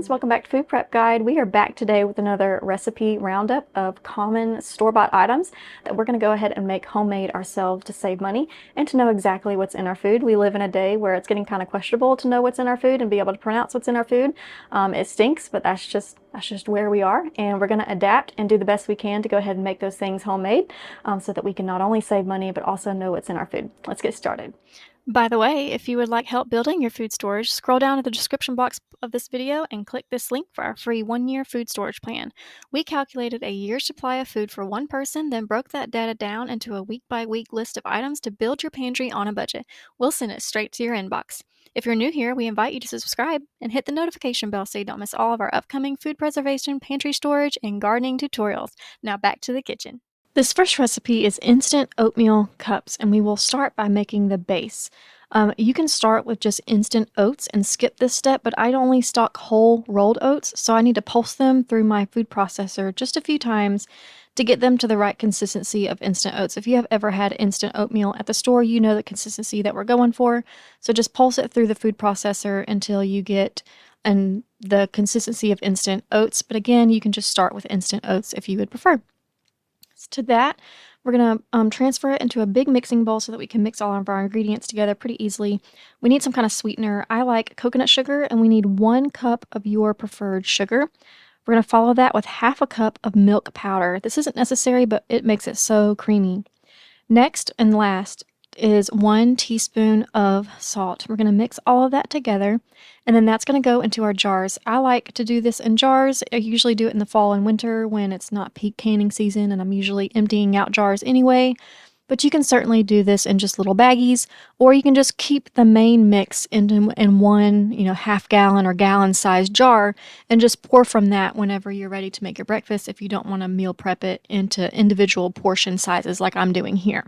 guys, welcome back to Food Prep Guide. We are back today with another recipe roundup of common store-bought items that we're going to go ahead and make homemade ourselves to save money and to know exactly what's in our food. We live in a day where it's getting kind of questionable to know what's in our food and be able to pronounce what's in our food. It stinks, but that's just where we are, and we're going to adapt and do the best we can to go ahead and make those things homemade so that we can not only save money but also know what's in our food. Let's get started. By the way, if you would like help building your food storage, scroll down to the description box of this video and click this link for our free 1-year food storage plan. We calculated a year's supply of food for one person, then broke that data down into a week-by-week list of items to build your pantry on a budget. We'll send it straight to your inbox. If you're new here, we invite you to subscribe and hit the notification bell so you don't miss all of our upcoming food preservation, pantry storage, and gardening tutorials. Now back to the kitchen. This first recipe is instant oatmeal cups, and we will start by making the base. You can start with just instant oats and skip this step, but I only stock whole rolled oats, so I need to pulse them through my food processor just a few times to get them to the right consistency of instant oats. If you have ever had instant oatmeal at the store, you know the consistency that we're going for. So just pulse it through the food processor until you get the consistency of instant oats. But again, you can just start with instant oats if you would prefer. To that, we're going to transfer it into a big mixing bowl so that we can mix all of our ingredients together pretty easily. We need some kind of sweetener. I like coconut sugar, and we need 1 cup of your preferred sugar. We're going to follow that with half a cup of milk powder. This isn't necessary, but it makes it so creamy. Next and last is 1 teaspoon of salt. We're going to mix all of that together, and then that's going to go into our jars. I like to do this in jars. I usually do it in the fall and winter when it's not peak canning season, and I'm usually emptying out jars anyway. But you can certainly do this in just little baggies, or you can just keep the main mix in one, half-gallon or gallon-sized jar and just pour from that whenever you're ready to make your breakfast if you don't want to meal prep it into individual portion sizes like I'm doing here.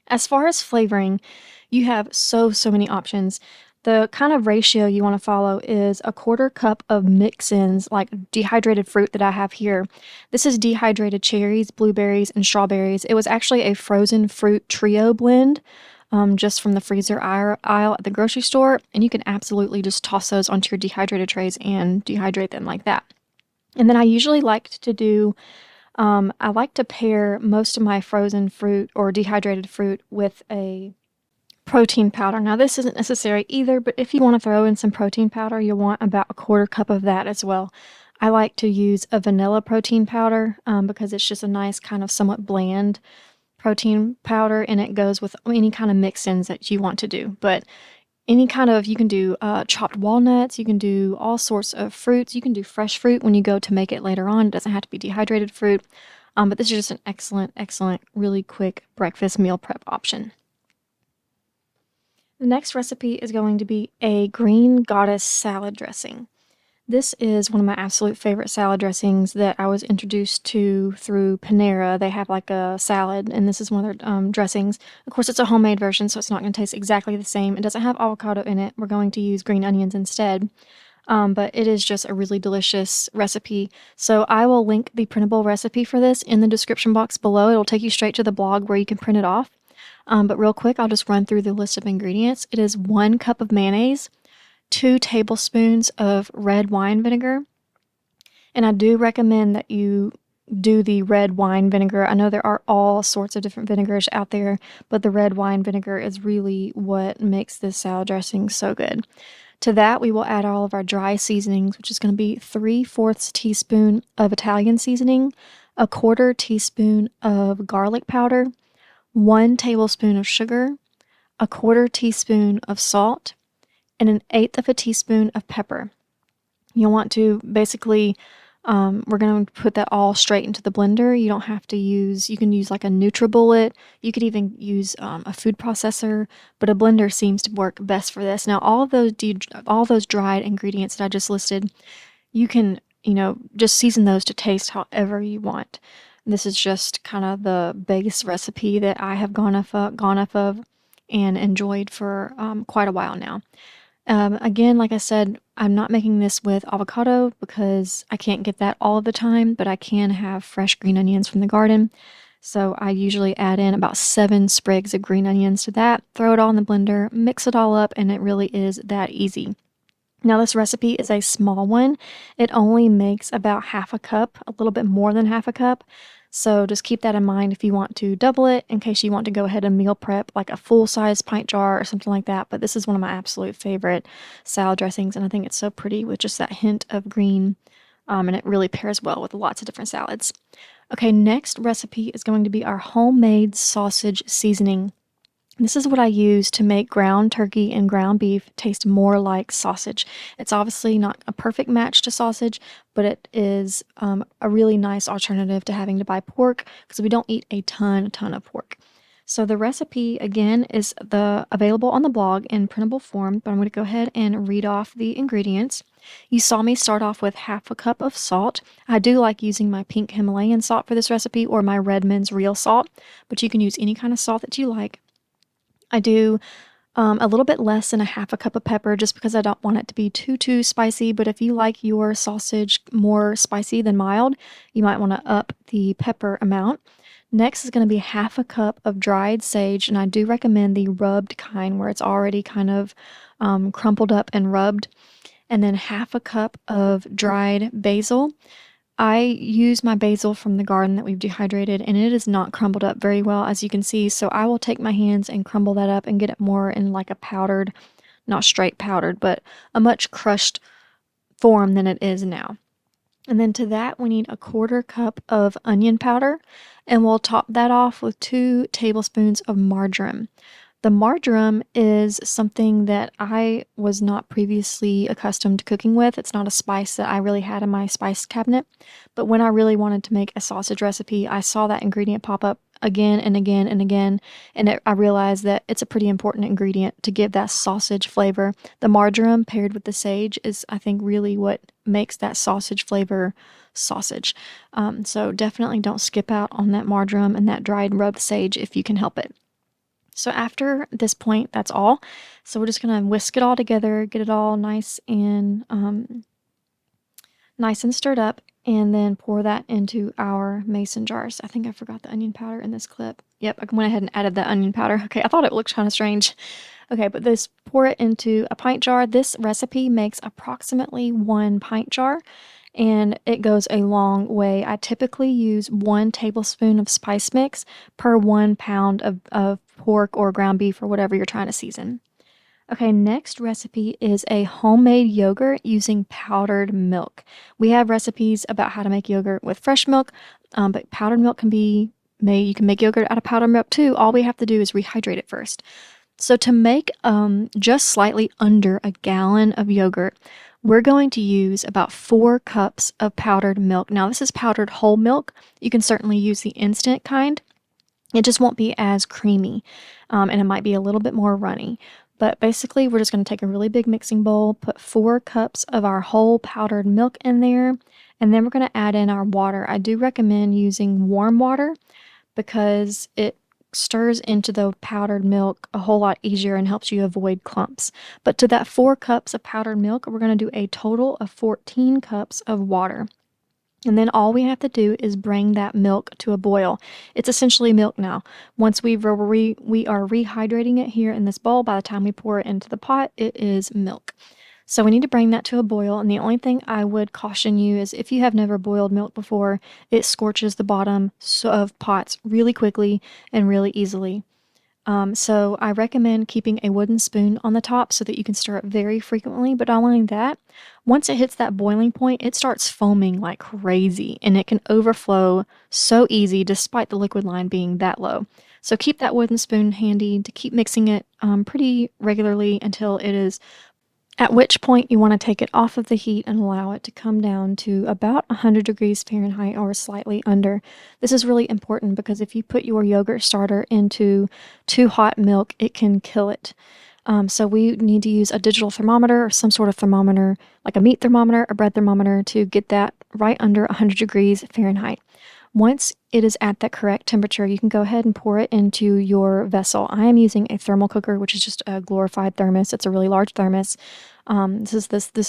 As far as flavoring, you have so many options. The kind of ratio you want to follow is 1/4 cup of mix-ins, like dehydrated fruit that I have here. This is dehydrated cherries, blueberries, and strawberries. It was actually a frozen fruit trio blend, just from the freezer aisle at the grocery store, and you can absolutely just toss those onto your dehydrated trays and dehydrate them like that. And then I usually like to do I like to pair most of my frozen fruit or dehydrated fruit with a protein powder. Now, this isn't necessary either, but if you want to throw in some protein powder, you'll want about 1/4 cup of that as well. I like to use a vanilla protein powder because it's just a nice kind of somewhat bland protein powder, and it goes with any kind of mix-ins that you want to do. But you can do chopped walnuts, you can do all sorts of fruits, you can do fresh fruit when you go to make it later on. It doesn't have to be dehydrated fruit, but this is just an excellent, really quick breakfast meal prep option. The next recipe is going to be a green goddess salad dressing. This is one of my absolute favorite salad dressings that I was introduced to through Panera. They have like a salad, and this is one of their dressings. Of course, it's a homemade version, so it's not going to taste exactly the same. It doesn't have avocado in it. We're going to use green onions instead. But it is just a really delicious recipe. So I will link the printable recipe for this in the description box below. It'll take you straight to the blog where you can print it off. But real quick, I'll just run through the list of ingredients. It is 1 cup of mayonnaise, 2 tablespoons of red wine vinegar, and I do recommend that you do the red wine vinegar. I know there are all sorts of different vinegars out there, but the red wine vinegar is really what makes this salad dressing so good. To that, we will add all of our dry seasonings, which is going to be 3/4 teaspoon of Italian seasoning, 1/4 teaspoon of garlic powder, 1 tablespoon of sugar, 1/4 teaspoon of salt, and 1/8 teaspoon of pepper. You'll want to basically, we're going to put that all straight into the blender. You don't have to you can use like a NutriBullet. You could even use a food processor, but a blender seems to work best for this. Now, all those dried ingredients that I just listed, you can, just season those to taste however you want. This is just kind of the base recipe that I have gone off of and enjoyed for quite a while now. Again, like I said, I'm not making this with avocado because I can't get that all of the time, but I can have fresh green onions from the garden. So I usually add in about 7 sprigs of green onions to that, throw it all in the blender, mix it all up, and it really is that easy. Now, this recipe is a small one. It only makes about half a cup, a little bit more than half a cup. So just keep that in mind if you want to double it in case you want to go ahead and meal prep like a full-size pint jar or something like that. But this is one of my absolute favorite salad dressings, and I think it's so pretty with just that hint of green, and it really pairs well with lots of different salads. Okay, next recipe is going to be our homemade sausage seasoning. This is what I use to make ground turkey and ground beef taste more like sausage. It's obviously not a perfect match to sausage, but it is a really nice alternative to having to buy pork because we don't eat a ton of pork. So the recipe again is available on the blog in printable form, but I'm going to go ahead and read off the ingredients. You saw me start off with half a cup of salt. I do like using my pink Himalayan salt for this recipe or my Redmond's real salt, but you can use any kind of salt that you like. I do a little bit less than a half a cup of pepper just because I don't want it to be too spicy, but if you like your sausage more spicy than mild, you might want to up the pepper amount. Next is going to be half a cup of dried sage, and I do recommend the rubbed kind where it's already kind of crumpled up and rubbed. And then half a cup of dried basil. I use my basil from the garden that we've dehydrated, and it is not crumbled up very well, as you can see. So I will take my hands and crumble that up and get it more in like a powdered, not straight powdered, but a much crushed form than it is now. And then to that, we need a quarter cup of onion powder, and we'll top that off with 2 tablespoons of marjoram. The marjoram is something that I was not previously accustomed to cooking with. It's not a spice that I really had in my spice cabinet, but when I really wanted to make a sausage recipe, I saw that ingredient pop up again and again and again, and I realized that it's a pretty important ingredient to give that sausage flavor. The marjoram paired with the sage is, I think, really what makes that sausage flavor sausage. So definitely don't skip out on that marjoram and that dried rubbed sage if you can help it. So after this point, that's all. So we're just gonna whisk it all together, get it all nice and stirred up, and then pour that into our mason jars. I think I forgot the onion powder in this clip. Yep, I went ahead and added the onion powder. Okay, I thought it looked kind of strange. Okay, but pour it into a pint jar. This recipe makes approximately 1 pint jar, and it goes a long way. I typically use 1 tablespoon of spice mix per 1 pound of pork or ground beef or whatever you're trying to season. Okay, next recipe is a homemade yogurt using powdered milk. We have recipes about how to make yogurt with fresh milk, but powdered milk can be made. You can make yogurt out of powdered milk too. All we have to do is rehydrate it first. So to make just slightly under a gallon of yogurt, we're going to use about 4 cups of powdered milk. Now, this is powdered whole milk. You can certainly use the instant kind. It just won't be as creamy, and it might be a little bit more runny. But basically, we're just going to take a really big mixing bowl, put 4 cups of our whole powdered milk in there, and then we're going to add in our water. I do recommend using warm water because it stirs into the powdered milk a whole lot easier and helps you avoid clumps. But to that 4 cups of powdered milk, we're going to do a total of 14 cups of water. And then all we have to do is bring that milk to a boil. It's essentially milk now. Once we are rehydrating it here in this bowl, by the time we pour it into the pot, it is milk. So we need to bring that to a boil, and the only thing I would caution you is if you have never boiled milk before, it scorches the bottom of pots really quickly and really easily. So I recommend keeping a wooden spoon on the top so that you can stir it very frequently, but not only that, once it hits that boiling point, it starts foaming like crazy, and it can overflow so easy despite the liquid line being that low. So keep that wooden spoon handy to keep mixing it pretty regularly until it is, at which point you want to take it off of the heat and allow it to come down to about 100 degrees Fahrenheit or slightly under. This is really important because if you put your yogurt starter into too hot milk, it can kill it. So we need to use a digital thermometer or some sort of thermometer, like a meat thermometer, a bread thermometer, to get that right under 100 degrees Fahrenheit. Once it is at that correct temperature, you can go ahead and pour it into your vessel. I am using a thermal cooker, which is just a glorified thermos. It's a really large thermos. This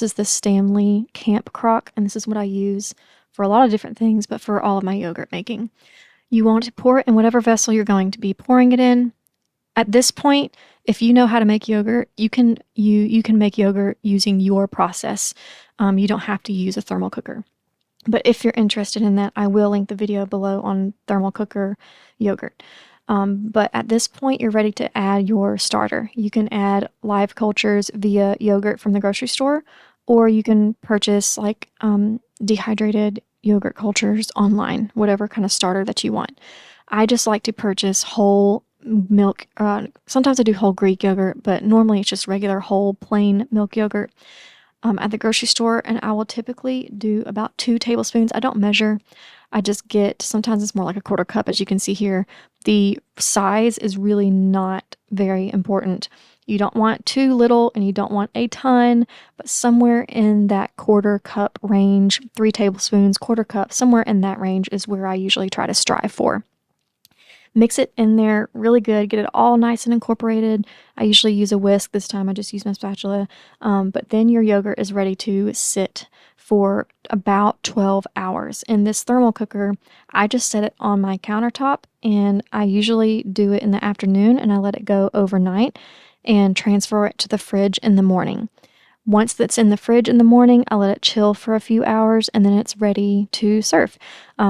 is the Stanley Camp Crock, and this is what I use for a lot of different things, but for all of my yogurt making. You want to pour it in whatever vessel you're going to be pouring it in. At this point, if you know how to make yogurt, you can make yogurt using your process. You don't have to use a thermal cooker. But if you're interested in that, I will link the video below on thermal cooker yogurt. But at this point, you're ready to add your starter. You can add live cultures via yogurt from the grocery store, or you can purchase like dehydrated yogurt cultures online, whatever kind of starter that you want. I just like to purchase whole milk. Sometimes I do whole Greek yogurt, but normally it's just regular whole plain milk yogurt at the grocery store, and I will typically do about 2 tablespoons. I don't measure. I just get, sometimes it's more like a quarter cup, as you can see here. The size is really not very important. You don't want too little and you don't want a ton, but somewhere in that quarter cup range, 3 tablespoons, quarter cup, somewhere in that range is where I usually try to strive for. Mix it in there really good, get it all nice and incorporated. I usually use a whisk. This time I just use my spatula. But then your yogurt is ready to sit for about 12 hours. In this thermal cooker, I just set it on my countertop, and I usually do it in the afternoon and I let it go overnight and transfer it to the fridge in the morning. Once that's in the fridge in the morning, I let it chill for a few hours, and then it's ready to serve.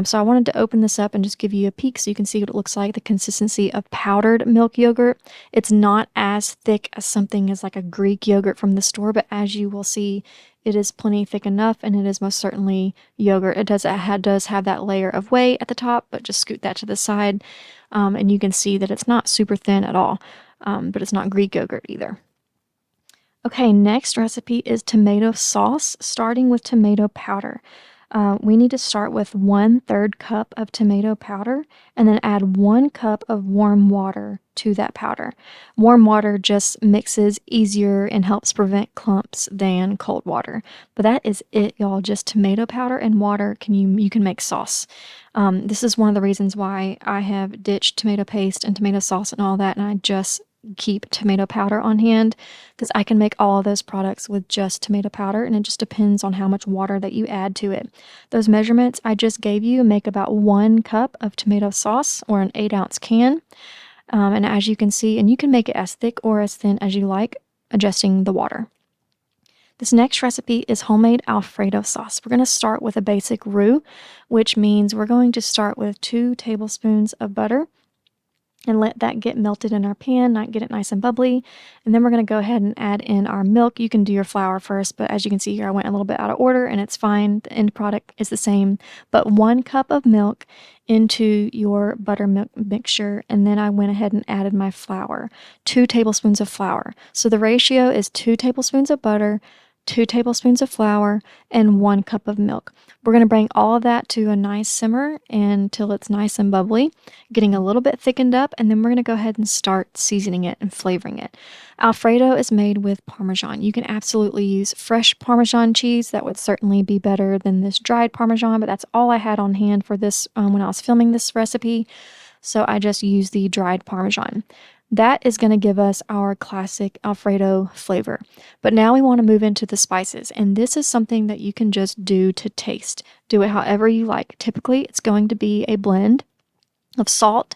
So I wanted to open this up and just give you a peek so you can see what it looks like, the consistency of powdered milk yogurt. It's not as thick as something as like a Greek yogurt from the store, but as you will see, it is plenty thick enough, and it is most certainly yogurt. It does have that layer of whey at the top, but just scoot that to the side, and you can see that it's not super thin at all, but it's not Greek yogurt either. Okay, next recipe is tomato sauce, starting with tomato powder. We need to start with 1/3 cup of tomato powder and then add 1 cup of warm water to that powder. Warm water just mixes easier and helps prevent clumps than cold water. But that is it, y'all. Just tomato powder and water, you can make sauce. This is one of the reasons why I have ditched tomato paste and tomato sauce and all that, and I just keep tomato powder on hand because I can make all of those products with just tomato powder, and it just depends on how much water that you add to it. Those measurements I just gave you make about 1 cup of tomato sauce, or an 8-ounce can. And as you can see, and you can make it as thick or as thin as you like, adjusting the water. This next recipe is homemade Alfredo sauce. We're going to start with a basic roux, which means we're going to start with 2 tablespoons of butter and let that get melted in our pan, get it nice and bubbly. And then we're going to go ahead and add in our milk. You can do your flour first, but as you can see here, I went a little bit out of order, and it's fine. The end product is the same, but 1 cup of milk into your buttermilk mixture, and then I went ahead and added my flour, 2 tablespoons of flour. So the ratio is 2 tablespoons of butter, 2 tablespoons of flour, and 1 cup of milk. We're going to bring all of that to a nice simmer until it's nice and bubbly, getting a little bit thickened up, and then we're going to go ahead and start seasoning it and flavoring it. Alfredo is made with Parmesan. You can absolutely use fresh Parmesan cheese. That would certainly be better than this dried Parmesan, but that's all I had on hand for this when I was filming this recipe, so I just used the dried Parmesan. That is going to give us our classic Alfredo flavor. But now we want to move into the spices, and this is something that you can just do to taste. Do it however you like. Typically, it's going to be a blend of salt,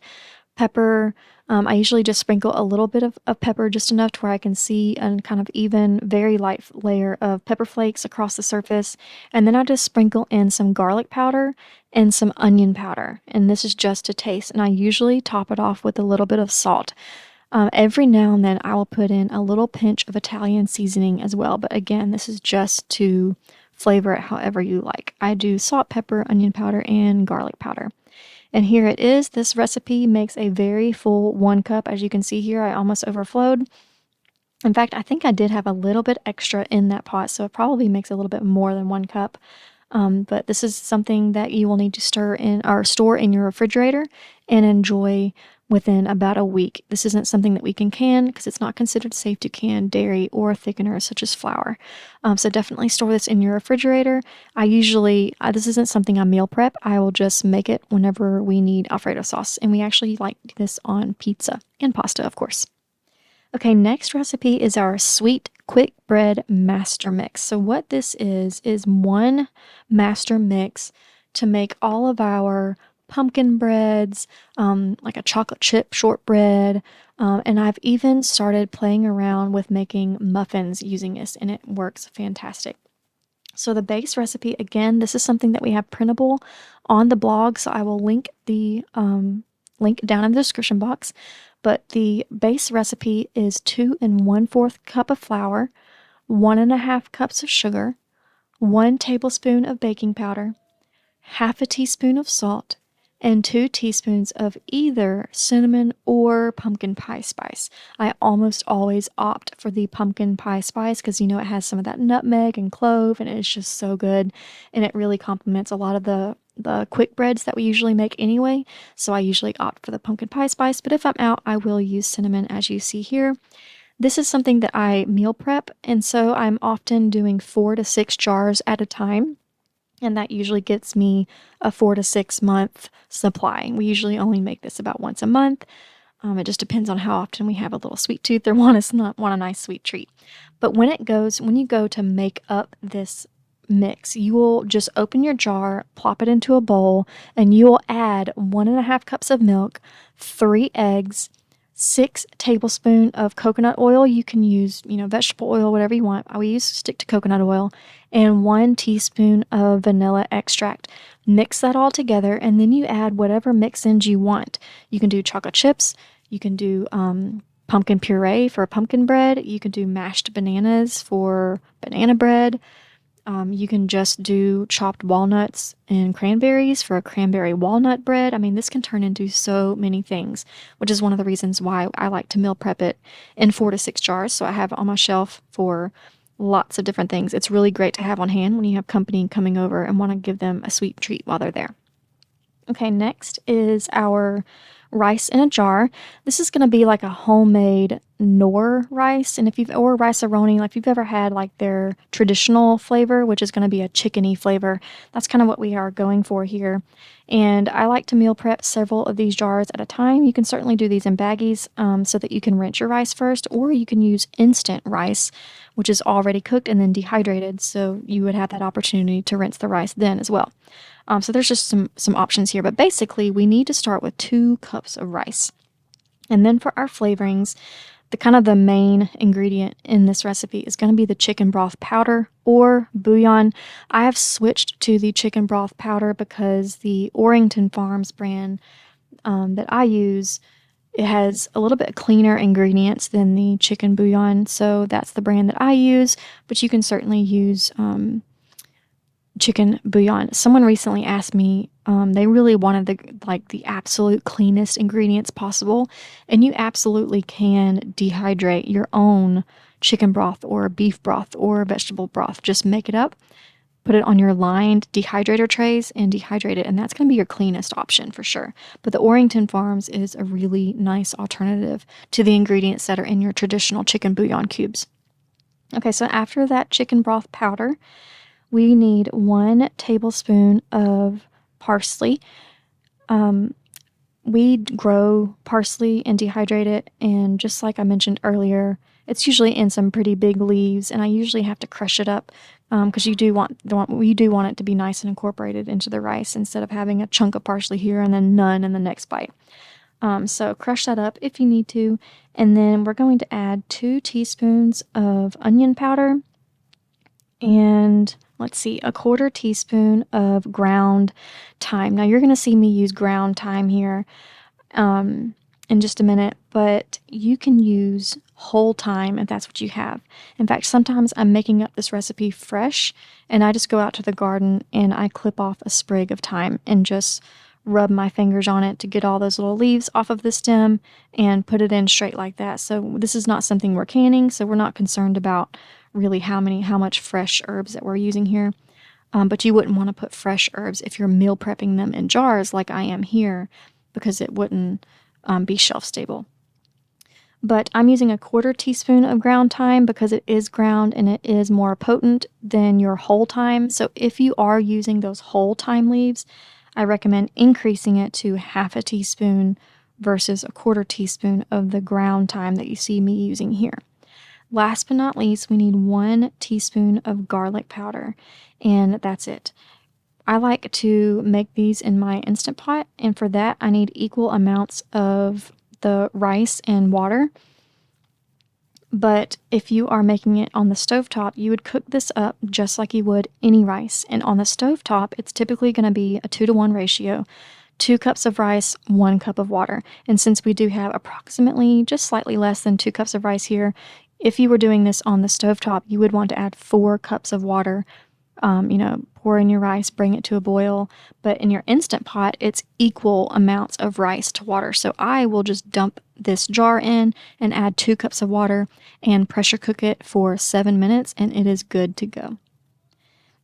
pepper. I usually just sprinkle a little bit of pepper, just enough to where I can see a kind of even, very light layer of pepper flakes across the surface. And then I just sprinkle in some garlic powder and some onion powder. And this is just to taste. And I usually top it off with a little bit of salt. Every now and then I will put in a little pinch of Italian seasoning as well. But again, this is just to flavor it however you like. I do salt, pepper, onion powder, and garlic powder. And here it is. This recipe makes a very full 1 cup. As you can see here, I almost overflowed. In fact, I think I did have a little bit extra in that pot, so it probably makes a little bit more than 1 cup. But this is something that you will need to stir in or store in your refrigerator and enjoy within about a week. This isn't something that we can because it's not considered safe to can dairy or thickeners such as flour. So definitely store this in your refrigerator. I usually, this isn't something I meal prep. I will just make it whenever we need Alfredo sauce. And we actually like this on pizza and pasta, of course. Okay, next recipe is our sweet quick bread master mix. So what this is one master mix to make all of our pumpkin breads, like a chocolate chip shortbread, and I've even started playing around with making muffins using this, and it works fantastic. So the base recipe, again, this is something that we have printable on the blog, so I will link the link down in the description box. But the base recipe is 2 1/4 cup of flour, 1.5 cups of sugar, 1 tablespoon of baking powder, half a teaspoon of salt, and 2 teaspoons of either cinnamon or pumpkin pie spice. I almost always opt for the pumpkin pie spice because it has some of that nutmeg and clove, and it's just so good, and it really complements a lot of the quick breads that we usually make anyway, so I usually opt for the pumpkin pie spice, but if I'm out, I will use cinnamon as you see here. This is something that I meal prep, and so I'm often doing 4 to 6 jars at a time. And that usually gets me a 4 to 6 month supply. We usually only make this about once a month. It just depends on how often we have a little sweet tooth or want a nice sweet treat. But when you go to make up this mix, you will just open your jar, plop it into a bowl, and you will add 1.5 cups of milk, 3 eggs, 6 tablespoons of coconut oil. You can use, vegetable oil, whatever you want. I always stick to coconut oil, and 1 teaspoon of vanilla extract. Mix that all together, and then you add whatever mix-ins you want. You can do chocolate chips. You can do pumpkin puree for pumpkin bread. You can do mashed bananas for banana bread. You can just do chopped walnuts and cranberries for a cranberry walnut bread. I mean, this can turn into so many things, which is one of the reasons why I like to meal prep it in 4 to 6 jars. So I have it on my shelf for lots of different things. It's really great to have on hand when you have company coming over and want to give them a sweet treat while they're there. Okay, next is our rice in a jar. This is going to be like a homemade Knorr rice, and or rice-a-roni, like if you've ever had like their traditional flavor, which is going to be a chickeny flavor, that's kind of what we are going for here. And I like to meal prep several of these jars at a time. You can certainly do these in baggies so that you can rinse your rice first, or you can use instant rice, which is already cooked and then dehydrated, so you would have that opportunity to rinse the rice then as well. So there's just some options here, but basically we need to start with 2 cups of rice. And then for our flavorings, the main ingredient in this recipe is going to be the chicken broth powder or bouillon. I have switched to the chicken broth powder because the Orrington Farms brand that I use, it has a little bit cleaner ingredients than the chicken bouillon, so that's the brand that I use, but you can certainly use chicken bouillon. Someone recently asked me, they really wanted the absolute cleanest ingredients possible, and you absolutely can dehydrate your own chicken broth or beef broth or vegetable broth. Just make it up, put it on your lined dehydrator trays and dehydrate it, and that's going to be your cleanest option for sure. But the Orrington Farms is a really nice alternative to the ingredients that are in your traditional chicken bouillon cubes. Okay, so after that chicken broth powder, we need 1 tablespoon of parsley. We grow parsley and dehydrate it, and just like I mentioned earlier, it's usually in some pretty big leaves, and I usually have to crush it up because you do want it to be nice and incorporated into the rice instead of having a chunk of parsley here and then none in the next bite. So crush that up if you need to, and then we're going to add 2 teaspoons of onion powder and let's see, a 1/4 teaspoon of ground thyme. Now you're going to see me use ground thyme here in just a minute, but you can use whole thyme if that's what you have. In fact, sometimes I'm making up this recipe fresh, and I just go out to the garden and I clip off a sprig of thyme and just rub my fingers on it to get all those little leaves off of the stem and put it in straight like that. So this is not something we're canning, so we're not concerned about really how much fresh herbs that we're using here. But you wouldn't want to put fresh herbs if you're meal prepping them in jars like I am here, because it wouldn't be shelf stable. But I'm using a 1/4 teaspoon of ground thyme because it is ground and it is more potent than your whole thyme. So if you are using those whole thyme leaves, I recommend increasing it to half a teaspoon versus a 1/4 teaspoon of the ground thyme that you see me using here. Last but not least, we need 1 teaspoon of garlic powder, and that's it. I like to make these in my Instant Pot, and for that I need equal amounts of the rice and water. But if you are making it on the stovetop, you would cook this up just like you would any rice. And on the stovetop, it's typically going to be a 2-to-1 ratio. 2 cups of rice, 1 cup of water. And since we do have approximately just slightly less than 2 cups of rice here, if you were doing this on the stovetop, you would want to add 4 cups of water. Pour in your rice, bring it to a boil. But in your Instant Pot, it's equal amounts of rice to water. So I will just dump this jar in and add 2 cups of water and pressure cook it for 7 minutes, and it is good to go.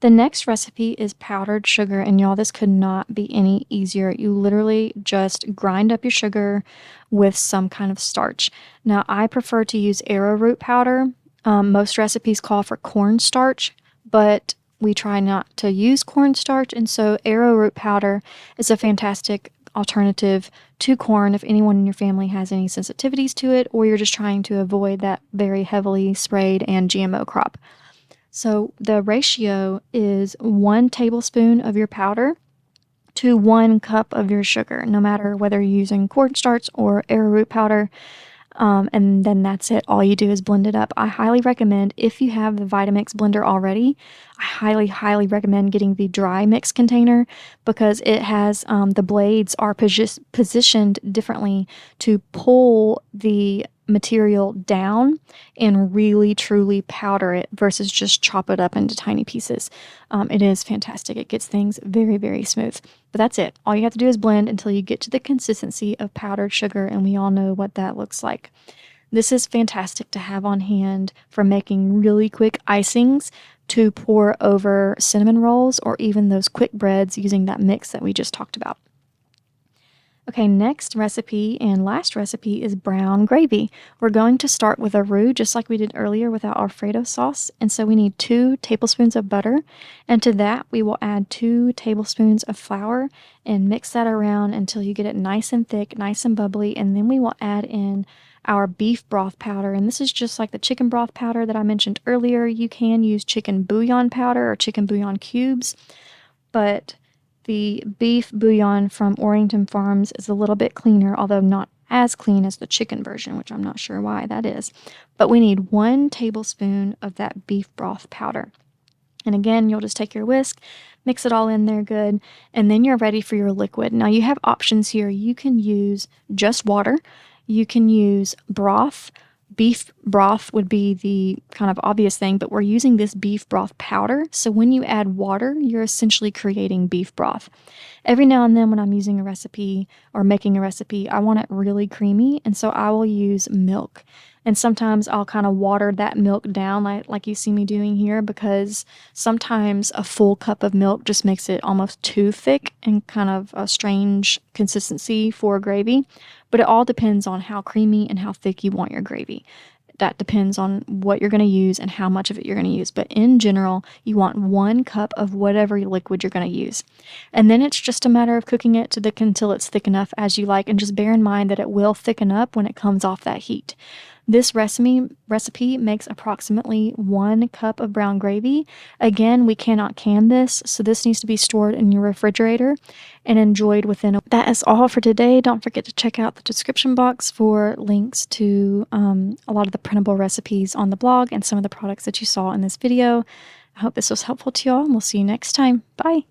The next recipe is powdered sugar, and y'all, this could not be any easier. You literally just grind up your sugar with some kind of starch. Now, I prefer to use arrowroot powder. Most recipes call for cornstarch, but we try not to use cornstarch, and so arrowroot powder is a fantastic alternative to corn if anyone in your family has any sensitivities to it, or you're just trying to avoid that very heavily sprayed and GMO crop. So the ratio is 1 tablespoon of your powder to 1 cup of your sugar, no matter whether you're using cornstarch or arrowroot powder. And then that's it. All you do is blend it up. I highly recommend, if you have the Vitamix blender already, I highly recommend getting the dry mix container, because it has the blades are positioned differently to pull the material down and really truly powder it versus just chop it up into tiny pieces. It is fantastic. It gets things very, very smooth. But that's it. All you have to do is blend until you get to the consistency of powdered sugar, and we all know what that looks like. This is fantastic to have on hand for making really quick icings to pour over cinnamon rolls or even those quick breads using that mix that we just talked about. Okay, next recipe and last recipe is brown gravy. We're going to start with a roux just like we did earlier with our Alfredo sauce, and so we need 2 tablespoons of butter, and to that we will add 2 tablespoons of flour and mix that around until you get it nice and thick, nice and bubbly, and then we will add in our beef broth powder, and this is just like the chicken broth powder that I mentioned earlier. You can use chicken bouillon powder or chicken bouillon cubes, but the beef bouillon from Orrington Farms is a little bit cleaner, although not as clean as the chicken version, which I'm not sure why that is. But we need 1 tablespoon of that beef broth powder. And again, you'll just take your whisk, mix it all in there good, and then you're ready for your liquid. Now you have options here. You can use just water. You can use broth. Beef broth would be the kind of obvious thing, but we're using this beef broth powder. So when you add water, you're essentially creating beef broth. Every now and then when I'm using a recipe or making a recipe, I want it really creamy, and so I will use milk. And sometimes I'll kind of water that milk down like you see me doing here, because sometimes a full cup of milk just makes it almost too thick and kind of a strange consistency for gravy. But it all depends on how creamy and how thick you want your gravy. That depends on what you're going to use and how much of it you're going to use. But in general, you want 1 cup of whatever liquid you're going to use. And then it's just a matter of cooking it until it's thick enough as you like. And just bear in mind that it will thicken up when it comes off that heat. This recipe makes approximately 1 cup of brown gravy. Again, we cannot can this, so this needs to be stored in your refrigerator and enjoyed within a... That is all for today. Don't forget to check out the description box for links to a lot of the printable recipes on the blog and some of the products that you saw in this video. I hope this was helpful to y'all, and we'll see you next time. Bye!